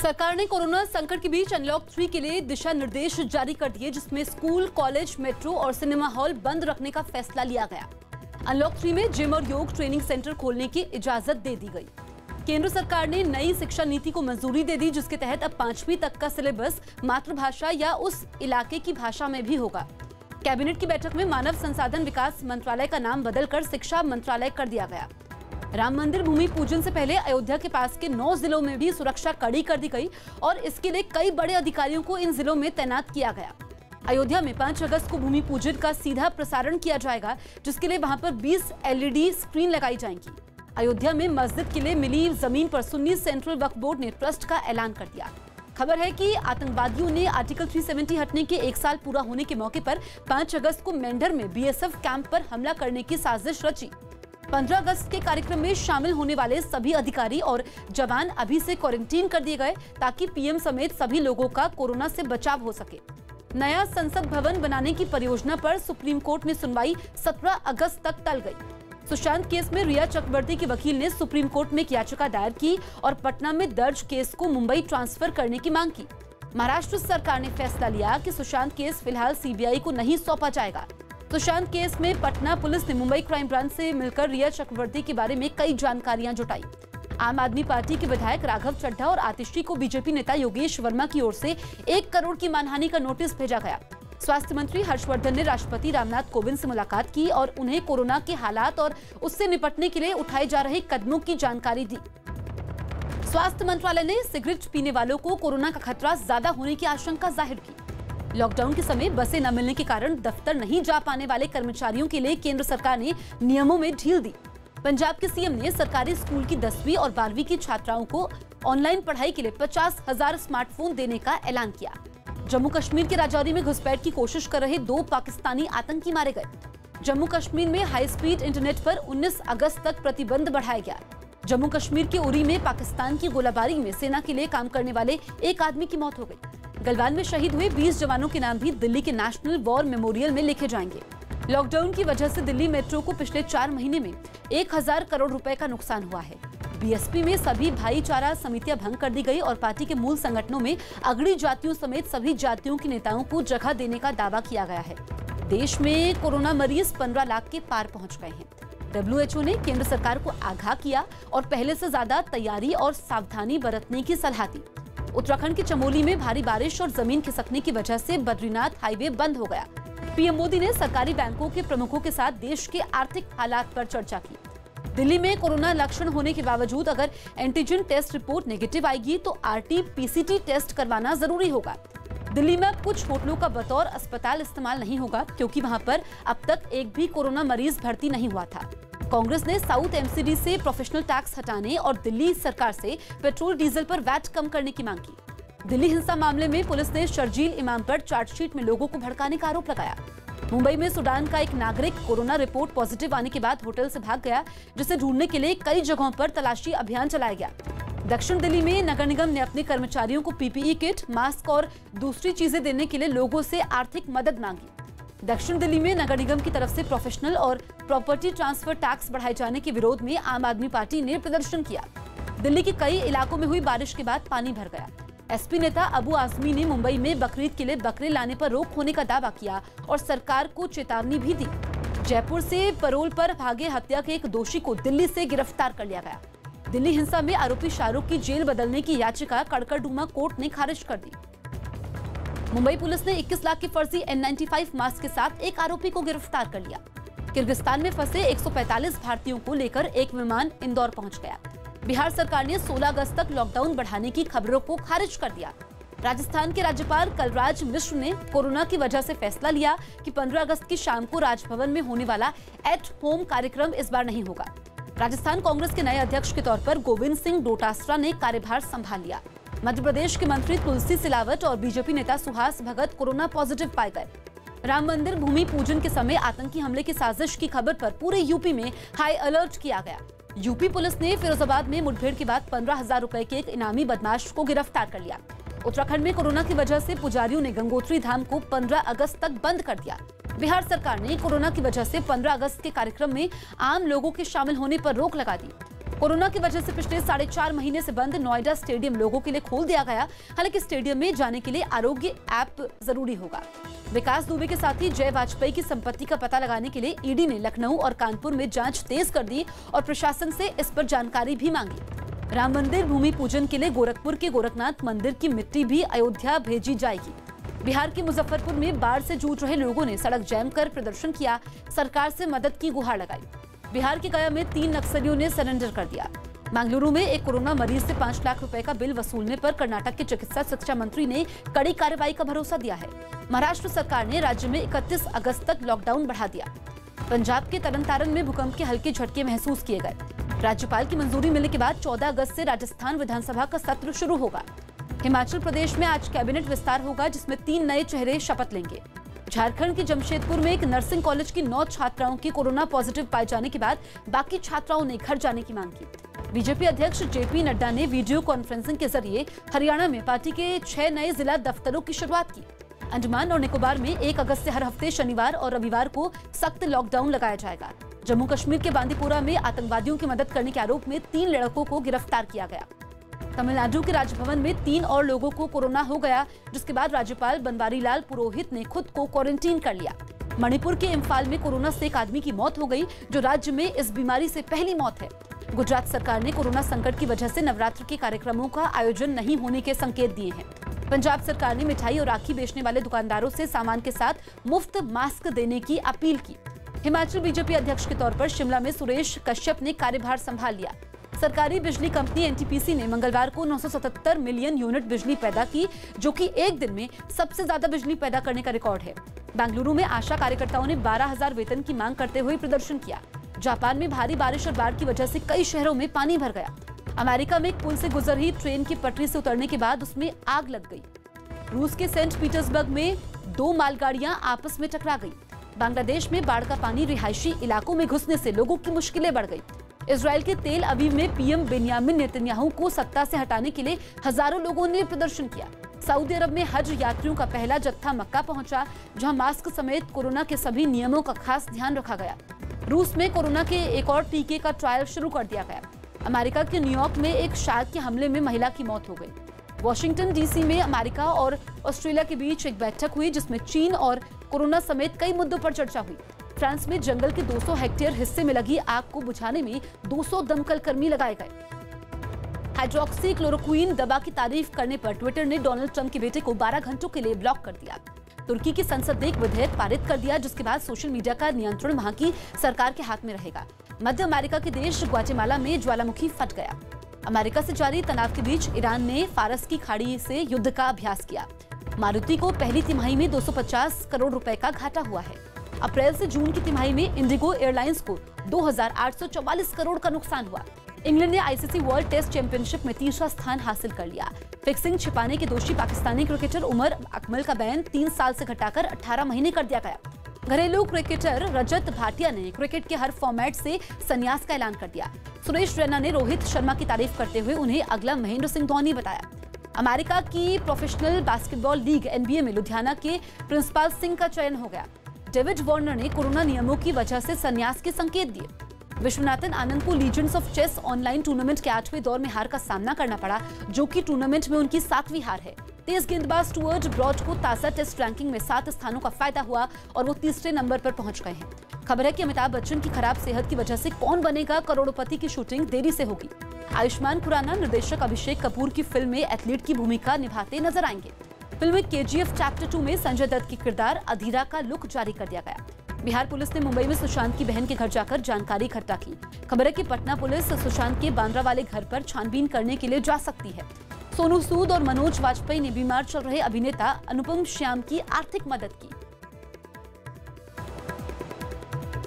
सरकार ने कोरोना संकट के बीच अनलॉक 3 के लिए दिशा निर्देश जारी कर दिए, जिसमें स्कूल, कॉलेज, मेट्रो और सिनेमा हॉल बंद रखने का फैसला लिया गया। अनलॉक 3 में जिम और योग ट्रेनिंग सेंटर खोलने की इजाजत दे दी गई। केंद्र सरकार ने नई शिक्षा नीति को मंजूरी दे दी, जिसके तहत अब 5वीं तक का सिलेबस मातृभाषा या उस इलाके की भाषा में भी होगा। कैबिनेट की बैठक में मानव संसाधन विकास मंत्रालय का नाम बदलकर शिक्षा मंत्रालय कर दिया गया। राम मंदिर भूमि पूजन से पहले अयोध्या के पास के 9 जिलों में भी सुरक्षा कड़ी कर दी गई और इसके लिए कई बड़े अधिकारियों को इन जिलों में तैनात किया गया। अयोध्या में 5 अगस्त को भूमि पूजन का सीधा प्रसारण किया जाएगा, जिसके लिए वहां पर 20 LED स्क्रीन लगाई जाएंगी। अयोध्या में मस्जिद के लिए मिली जमीन पर सुन्नी सेंट्रल वक्फ बोर्ड ने ट्रस्ट का ऐलान कर दिया। खबर है कि आतंकवादियों ने आर्टिकल 370 हटने के 1 साल पूरा होने के मौके पर 5 अगस्त को मेंढर में BSF कैंप पर हमला करने की साजिश रची। 15 अगस्त के कार्यक्रम में शामिल होने वाले सभी अधिकारी और जवान अभी से क्वारंटीन कर दिए गए, ताकि PM समेत सभी लोगों का कोरोना से बचाव हो सके। नया संसद भवन बनाने की परियोजना पर सुप्रीम कोर्ट में सुनवाई 17 अगस्त तक टल गई। सुशांत केस में रिया चक्रवर्ती के वकील ने सुप्रीम कोर्ट में याचिका दायर की और पटना में दर्ज केस को मुंबई ट्रांसफर करने की मांग की। महाराष्ट्र सरकार ने फैसला लिया कि सुशांत केस फिलहाल CBI को नहीं सौंपा जाएगा। सुशांत केस में पटना पुलिस ने मुंबई क्राइम ब्रांच से मिलकर रिया चक्रवर्ती के बारे में कई जानकारियां जुटाई। आम आदमी पार्टी के विधायक राघव चड्ढा और आतिशी को बीजेपी नेता योगेश वर्मा की ओर से 1 करोड़ की मानहानि का नोटिस भेजा गया। स्वास्थ्य मंत्री हर्षवर्धन ने राष्ट्रपति रामनाथ कोविंद से मुलाकात की और उन्हें कोरोना के हालात और उससे निपटने के लिए उठाए जा रहे कदमों की जानकारी दी। स्वास्थ्य मंत्रालय ने सिगरेट पीने वालों को कोरोना का खतरा ज्यादा होने की आशंका जाहिर की। लॉकडाउन के समय बसें न मिलने के कारण दफ्तर नहीं जा पाने वाले कर्मचारियों के लिए केंद्र सरकार ने नियमों में ढील दी। पंजाब के CM ने सरकारी स्कूल की 10वीं और 12वीं की छात्राओं को ऑनलाइन पढ़ाई के लिए 50,000 स्मार्टफोन देने का ऐलान किया। जम्मू कश्मीर के राजौरी में घुसपैठ की कोशिश कर रहे 2 पाकिस्तानी आतंकी मारे गए। जम्मू कश्मीर में हाई स्पीड इंटरनेट पर 19 अगस्त तक प्रतिबंध बढ़ाया गया। जम्मू कश्मीर के उरी में पाकिस्तान की गोलाबारी में सेना के लिए काम करने वाले एक आदमी की मौत हो गई। गलवान में शहीद हुए 20 जवानों के नाम भी दिल्ली के नेशनल वॉर मेमोरियल में लिखे जाएंगे। लॉकडाउन की वजह से दिल्ली मेट्रो को पिछले 4 महीने में 1000 करोड़ रुपए का नुकसान हुआ है। BSP में सभी भाईचारा समितियां भंग कर दी गई और पार्टी के मूल संगठनों में अगड़ी जातियों समेत सभी जातियों के नेताओं को जगह देने का दावा किया गया है। देश में कोरोना मरीज 15 लाख के पार पहुंच गए हैं। WHO ने केंद्र सरकार को आगाह किया और पहले से ज्यादा तैयारी और सावधानी बरतने की सलाह दी। उत्तराखंड के चमोली में भारी बारिश और जमीन खिसकने की वजह से बद्रीनाथ हाईवे बंद हो गया। PM मोदी ने सरकारी बैंकों के प्रमुखों के साथ देश के आर्थिक हालात पर चर्चा की। दिल्ली में कोरोना लक्षण होने के बावजूद अगर एंटीजन टेस्ट रिपोर्ट नेगेटिव आएगी तो RT-PCR टेस्ट करवाना जरूरी होगा। दिल्ली में अब कुछ होटलों का बतौर अस्पताल इस्तेमाल नहीं होगा, क्योंकि वहां पर अब तक एक भी कोरोना मरीज भर्ती नहीं हुआ था। कांग्रेस ने साउथ MCD से प्रोफेशनल टैक्स हटाने और दिल्ली सरकार से पेट्रोल डीजल पर वैट कम करने की मांग की। दिल्ली हिंसा मामले में पुलिस ने शर्जील इमाम पर चार्जशीट में लोगों को भड़काने का आरोप लगाया। मुंबई में सूडान का एक नागरिक कोरोना रिपोर्ट पॉजिटिव आने के बाद होटल से भाग गया, जिसे ढूंढने के लिए कई जगहों पर तलाशी अभियान चलाया गया। दक्षिण दिल्ली में नगर निगम ने अपने कर्मचारियों को PPE किट, मास्क और दूसरी चीजें देने के लिए लोगों से आर्थिक मदद मांगी। दक्षिण दिल्ली में नगर निगम की तरफ से प्रोफेशनल और प्रॉपर्टी ट्रांसफर टैक्स बढ़ाए जाने के विरोध में आम आदमी पार्टी ने प्रदर्शन किया। दिल्ली के कई इलाकों में हुई बारिश के बाद पानी भर गया। SP नेता अबू आजमी ने मुंबई में बकरीद के लिए बकरे लाने पर रोक होने का दावा किया और सरकार को चेतावनी भी दी। जयपुर से पैरोल पर भागे हत्या के एक दोषी को दिल्ली से गिरफ्तार कर लिया गया। दिल्ली हिंसा में आरोपी शाहरुख की जेल बदलने की याचिका कड़कड़डूमा कोर्ट ने खारिज कर दी। मुंबई पुलिस ने 21 लाख के फर्जी N95 मास्क के साथ एक आरोपी को गिरफ्तार कर लिया। किर्गिस्तान में फंसे 145 भारतीयों को लेकर एक विमान इंदौर पहुंच गया। बिहार सरकार ने 16 अगस्त तक लॉकडाउन बढ़ाने की खबरों को खारिज कर दिया। राजस्थान के राज्यपाल कलराज मिश्र ने कोरोना की वजह से फैसला लिया कि 15 अगस्त की शाम को राजभवन में होने वाला एट होम कार्यक्रम इस बार नहीं होगा। राजस्थान कांग्रेस के नए अध्यक्ष के तौर पर गोविंद सिंह डोटासरा ने कार्यभार संभाल लिया। मध्य प्रदेश के मंत्री तुलसी सिलावट और बीजेपी नेता सुहास भगत कोरोना पॉजिटिव पाए गए। राम मंदिर भूमि पूजन के समय आतंकी हमले की साजिश की खबर पर पूरे यूपी में हाई अलर्ट किया गया। यूपी पुलिस ने फिरोजाबाद में मुठभेड़ के बाद 15,000 रुपए के एक इनामी बदमाश को गिरफ्तार कर लिया। उत्तराखंड में कोरोना की वजह से पुजारियों ने गंगोत्री धाम को 15 अगस्त तक बंद कर दिया। बिहार सरकार ने कोरोना की वजह से 15 अगस्त के कार्यक्रम में आम लोगों के शामिल होने पर रोक लगा दी। कोरोना की वजह से पिछले 4.5 महीने से बंद नोएडा स्टेडियम लोगों के लिए खोल दिया गया। हालांकि स्टेडियम में जाने के लिए आरोग्य ऐप जरूरी होगा। विकास दुबे के साथ ही जय वाजपेयी की संपत्ति का पता लगाने के लिए ईडी ने लखनऊ और कानपुर में जांच तेज कर दी और प्रशासन से इस पर जानकारी भी मांगी। राम मंदिर भूमि पूजन के लिए गोरखपुर के गोरखनाथ मंदिर की मिट्टी भी अयोध्या भेजी जाएगी। बिहार के मुजफ्फरपुर में बाढ़ से जूझ रहे लोगों ने सड़क जैम कर प्रदर्शन किया, सरकार से मदद की गुहार लगाई। बिहार के गया में 3 नक्सलियों ने सरेंडर कर दिया। बेंगलुरु में एक कोरोना मरीज से 5 लाख रुपए का बिल वसूलने पर कर्नाटक के चिकित्सा शिक्षा मंत्री ने कड़ी कार्रवाई का भरोसा दिया है। महाराष्ट्र सरकार ने राज्य में 31 अगस्त तक लॉकडाउन बढ़ा दिया। पंजाब के तरनतारन में भूकंप के हल्के झटके महसूस किए गए। राज्यपाल की मंजूरी मिलने के बाद 14 अगस्त से राजस्थान विधानसभा का सत्र शुरू होगा। हिमाचल प्रदेश में आज कैबिनेट विस्तार होगा, जिसमें 3 नए चेहरे शपथ लेंगे। झारखंड के जमशेदपुर में एक नर्सिंग कॉलेज की 9 छात्राओं की कोरोना पॉजिटिव पाए जाने के बाद बाकी छात्राओं ने घर जाने की मांग की। बीजेपी अध्यक्ष जेपी नड्डा ने वीडियो कॉन्फ्रेंसिंग के जरिए हरियाणा में पार्टी के 6 नए जिला दफ्तरों की शुरुआत की। अंडमान और निकोबार में 1 अगस्त से हर हफ्ते शनिवार और रविवार को सख्त लॉकडाउन लगाया जाएगा। जम्मू कश्मीर के बांदीपुरा में आतंकवादियों की मदद करने के आरोप में 3 लड़कों को गिरफ्तार किया गया। तमिलनाडु के राजभवन में 3 और लोगों को कोरोना हो गया, जिसके बाद राज्यपाल बनवारी लाल पुरोहित ने खुद को क्वारंटीन कर लिया। मणिपुर के इम्फाल में कोरोना से एक आदमी की मौत हो गई, जो राज्य में इस बीमारी से पहली मौत है। गुजरात सरकार ने कोरोना संकट की वजह से नवरात्र के कार्यक्रमों का आयोजन नहीं होने के संकेत दिए हैं। पंजाब सरकार ने मिठाई और राखी बेचने वाले दुकानदारों से सामान के साथ मुफ्त मास्क देने की अपील की। हिमाचल बीजेपी अध्यक्ष के तौर पर शिमला में सुरेश कश्यप ने कार्यभार संभाल लिया। सरकारी बिजली कंपनी एनटीपीसी ने मंगलवार को 977 मिलियन यूनिट बिजली पैदा की, जो कि एक दिन में सबसे ज्यादा बिजली पैदा करने का रिकॉर्ड है। बेंगलुरु में आशा कार्यकर्ताओं ने 12,000 वेतन की मांग करते हुए प्रदर्शन किया। जापान में भारी बारिश और बाढ़ की वजह से कई शहरों में पानी भर गया। अमेरिका में एक पुल से गुजर रही ट्रेन की पटरी से उतरने के बाद उसमें आग लग गई। रूस के सेंट पीटर्सबर्ग में 2 मालगाड़ियां आपस में टकरा गई। बांग्लादेश में बाढ़ का पानी रिहायशी इलाकों में घुसने से लोगों की मुश्किलें बढ़ गई। इजराइल के तेल अवीव में पीएम बेंयामिन नेतन्याहू को सत्ता से हटाने के लिए हजारों लोगों ने प्रदर्शन किया। सऊदी अरब में हज यात्रियों का पहला जत्था मक्का पहुंचा, जहां मास्क समेत कोरोना के सभी नियमों का खास ध्यान रखा गया। रूस में कोरोना के एक और टीके का ट्रायल शुरू कर दिया गया। अमेरिका के न्यूयॉर्क में एक शार्क के हमले में महिला की मौत हो गई। वॉशिंगटन डीसी में अमेरिका और ऑस्ट्रेलिया के बीच एक बैठक हुई, जिसमें चीन और कोरोना समेत कई मुद्दों पर चर्चा हुई। फ्रांस में जंगल के 200 हेक्टेयर हिस्से में लगी आग को बुझाने में 200 दमकल कर्मी लगाए गए। हाइड्रोक्सी क्लोरोक्वीन दवा की तारीफ करने पर ट्विटर ने डोनाल्ड ट्रंप के बेटे को 12 घंटों के लिए ब्लॉक कर दिया। तुर्की की संसद ने एक विधेयक पारित कर दिया, जिसके बाद सोशल मीडिया का नियंत्रण वहां की सरकार के हाथ में रहेगा। मध्य अमेरिका के देश ग्वाटेमाला में ज्वालामुखी फट गया। अमेरिका से जारी तनाव के बीच ईरान ने फारस की खाड़ी से युद्ध का अभ्यास किया। मारुति को पहली तिमाही में 250 करोड़ रुपए का घाटा हुआ है। अप्रैल से जून की तिमाही में इंडिगो एयरलाइंस को 2,844 करोड़ का नुकसान हुआ। इंग्लैंड ने आईसीसी वर्ल्ड टेस्ट चैंपियनशिप में 3रा स्थान हासिल कर लिया। फिक्सिंग छिपाने के दोषी पाकिस्तानी क्रिकेटर उमर अकमल का बैन 3 साल से घटाकर 18 महीने कर दिया गया। घरेलू क्रिकेटर रजत भाटिया ने क्रिकेट के हर फॉर्मेट से संन्यास का ऐलान कर दिया। सुरेश रैना ने रोहित शर्मा की तारीफ करते हुए उन्हें अगला महेंद्र सिंह धोनी बताया। अमेरिका की प्रोफेशनल बास्केटबॉल लीग एनबीए में लुधियाना के प्रिंसिपाल सिंह का चयन हो गया। डेविड वार्नर ने कोरोना नियमों की वजह से संन्यास के संकेत दिए। विश्वनाथन आनंद को legends of chess online tournament के 8वें दौर में हार का सामना करना पड़ा, जो कि टूर्नामेंट में उनकी 7वीं हार है। तेज गेंदबाज स्टुअर्ट ब्रॉड को ताजा टेस्ट रैंकिंग में 7 स्थानों का फायदा हुआ और वो 3रे नंबर पर पहुंच गए हैं। खबर है कि अमिताभ बच्चन की खराब सेहत की वजह से कौन बनेगा करोड़पति की शूटिंग देरी से होगी। आयुष्मान खुराना निर्देशक अभिषेक कपूर की फिल्म में एथलीट की भूमिका निभाते नजर आएंगे। फिल्म केजीएफ चैप्टर 2 में संजय दत्त की किरदार अधीरा का लुक जारी कर दिया गया। बिहार पुलिस ने मुंबई में सुशांत की बहन के घर जाकर जानकारी इकट्ठा की। खबर है कि पटना पुलिस सुशांत के बांद्रा वाले घर पर छानबीन करने के लिए जा सकती है। सोनू सूद और मनोज वाजपेयी ने बीमार चल रहे अभिनेता अनुपम श्याम की आर्थिक मदद की।